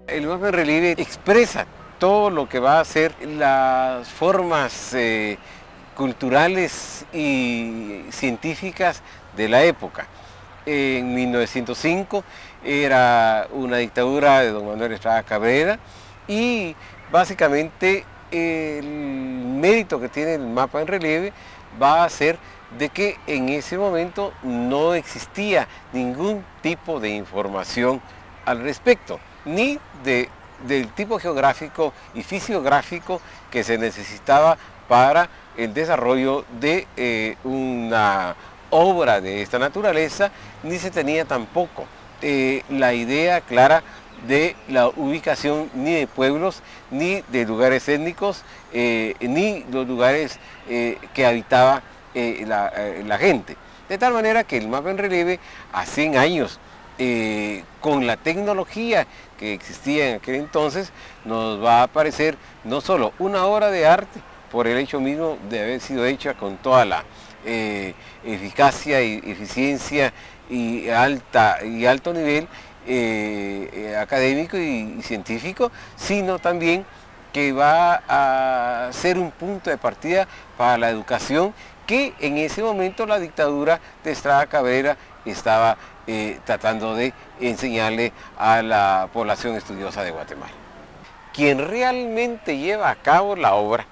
El mapa en relieve expresa todo lo que va a ser las formas culturales y científicas de la época. En 1905 era una dictadura de don Manuel Estrada Cabrera y básicamente el mérito que tiene el mapa en relieve va a ser de que en ese momento no existía ningún tipo de información al respecto, ni del tipo geográfico y fisiográfico que se necesitaba para el desarrollo de una obra de esta naturaleza, ni se tenía tampoco la idea clara de la ubicación ni de pueblos, ni de lugares étnicos, ni los lugares que habitaba la gente. De tal manera que el mapa en relieve a 100 años, con la tecnología que existía en aquel entonces, nos va a parecer no solo una obra de arte, por el hecho mismo de haber sido hecha con toda la eficacia y eficiencia y alto nivel académico y científico, sino también que va a ser un punto de partida para la educación que en ese momento la dictadura de Estrada Cabrera estaba tratando de enseñarle a la población estudiosa de Guatemala. Quien realmente lleva a cabo la obra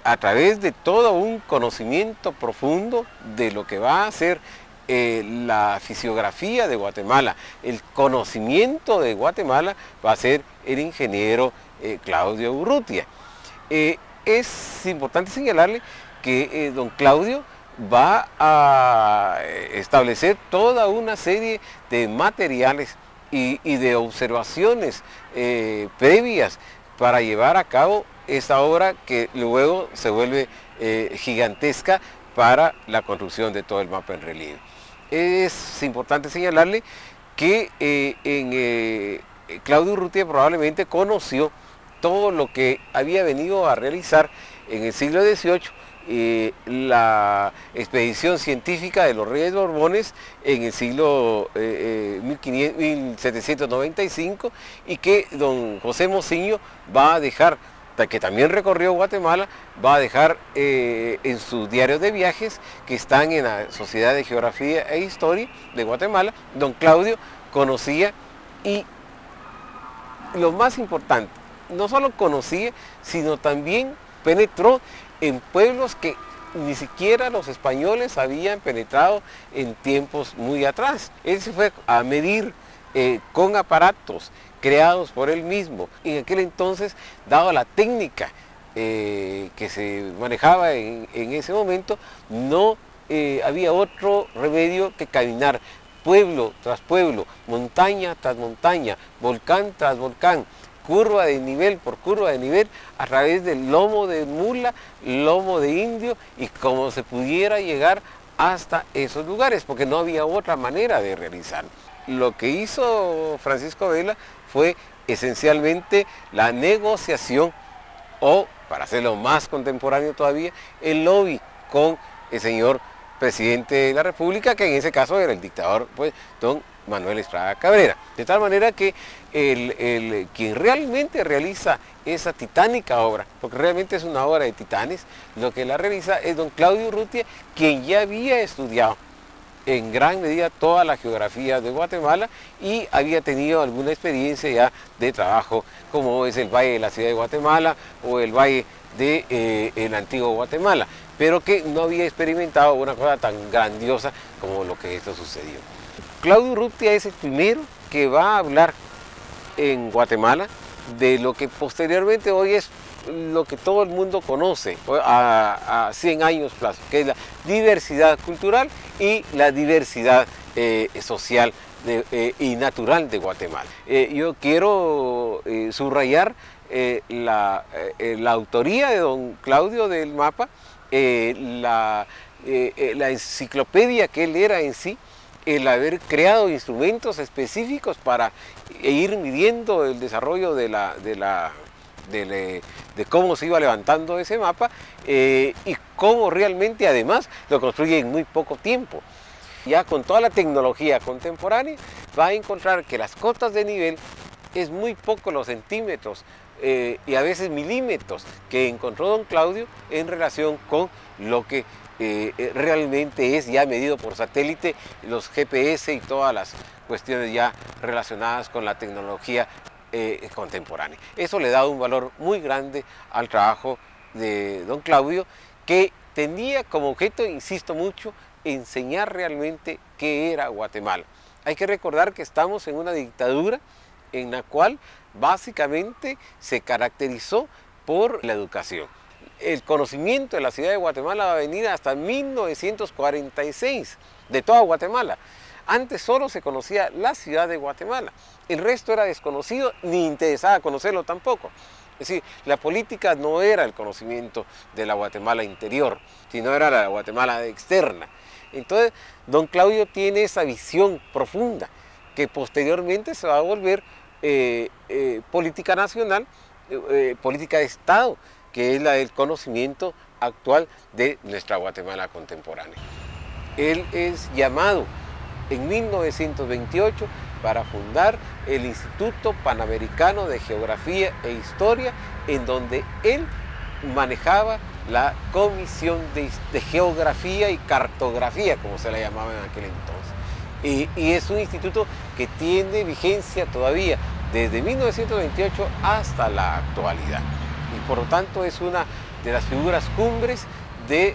a través de todo un conocimiento profundo de lo que va a ser la fisiografía de Guatemala, el conocimiento de Guatemala, va a ser el ingeniero Claudio Urrutia. Es importante señalarle que don Claudio va a establecer toda una serie de materiales y de observaciones previas para llevar a cabo esta obra que luego se vuelve gigantesca para la construcción de todo el mapa en relieve. Es importante señalarle que Claudio Urrutia probablemente conoció todo lo que había venido a realizar en el siglo XVIII la expedición científica de los Reyes Borbones en el siglo 1795 y que don José Mociño va a dejar, que también recorrió Guatemala, va a dejar en sus diarios de viajes que están en la Sociedad de Geografía e Historia de Guatemala. Don Claudio conocía y lo más importante, no solo conocía, sino también penetró en pueblos que ni siquiera los españoles habían penetrado en tiempos muy atrás. Él se fue a medir con aparatos creados por él mismo. En aquel entonces, dado la técnica que se manejaba en ese momento, no había otro remedio que caminar pueblo tras pueblo, montaña tras montaña, volcán tras volcán, curva de nivel por curva de nivel, a través del lomo de mula, lomo de indio, y como se pudiera llegar hasta esos lugares, porque no había otra manera de realizarlo. Lo que hizo Francisco Vela fue esencialmente la negociación, o para hacerlo más contemporáneo todavía, el lobby con el señor presidente de la República, que en ese caso era el dictador, pues, don Manuel Estrada Cabrera. De tal manera que quien realmente realiza esa titánica obra, porque realmente es una obra de titanes, lo que la realiza es don Claudio Urrutia, quien ya había estudiado en gran medida toda la geografía de Guatemala y había tenido alguna experiencia ya de trabajo, como es el Valle de la Ciudad de Guatemala o el Valle de el Antiguo Guatemala, pero que no había experimentado una cosa tan grandiosa como lo que esto sucedió. Claudio Urrutia es el primero que va a hablar en Guatemala de lo que posteriormente hoy es lo que todo el mundo conoce a 100 años plazo, que es la diversidad cultural y la diversidad social y natural de Guatemala. Yo quiero subrayar la autoría de don Claudio del mapa, la enciclopedia que él era en sí, el haber creado instrumentos específicos para ir midiendo el desarrollo de cómo se iba levantando ese mapa y cómo realmente además lo construye en muy poco tiempo. Ya con toda la tecnología contemporánea va a encontrar que las cotas de nivel es muy poco los centímetros y a veces milímetros que encontró don Claudio en relación con lo que realmente es ya medido por satélite, los GPS y todas las cuestiones ya relacionadas con la tecnología contemporánea. Eso le da un valor muy grande al trabajo de don Claudio, que tenía como objeto, insisto mucho, enseñar realmente qué era Guatemala. Hay que recordar que estamos en una dictadura en la cual básicamente se caracterizó por la educación. El conocimiento de la ciudad de Guatemala va a venir hasta 1946, de toda Guatemala. Antes solo se conocía la ciudad de Guatemala, el resto era desconocido, ni interesaba conocerlo tampoco. Es decir, la política no era el conocimiento de la Guatemala interior, sino era la Guatemala externa. Entonces, don Claudio tiene esa visión profunda, que posteriormente se va a volver política nacional, política de Estado, que es la del conocimiento actual de nuestra Guatemala contemporánea. Él es llamado en 1928 para fundar el Instituto Panamericano de Geografía e Historia, en donde él manejaba la Comisión de Geografía y Cartografía, como se la llamaba en aquel entonces. Y es un instituto que tiene vigencia todavía desde 1928 hasta la actualidad. Y por lo tanto es una de las figuras cumbres y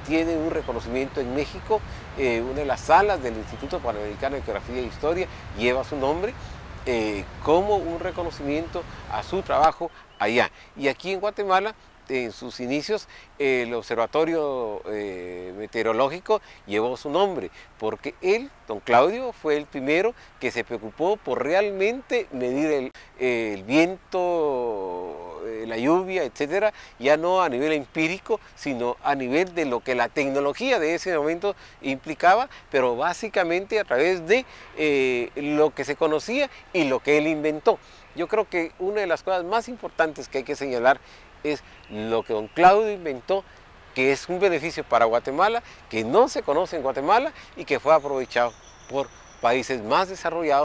tiene un reconocimiento en México. Una de las salas del Instituto Panamericano de Geografía e Historia lleva su nombre como un reconocimiento a su trabajo allá. Y aquí en Guatemala, en sus inicios, el Observatorio Meteorológico llevó su nombre, porque él, don Claudio, fue el primero que se preocupó por realmente medir el viento, la lluvia, etcétera, ya no a nivel empírico, sino a nivel de lo que la tecnología de ese momento implicaba, pero básicamente a través de lo que se conocía y lo que él inventó. Yo creo que una de las cosas más importantes que hay que señalar es lo que don Claudio inventó, que es un beneficio para Guatemala, que no se conoce en Guatemala y que fue aprovechado por países más desarrollados.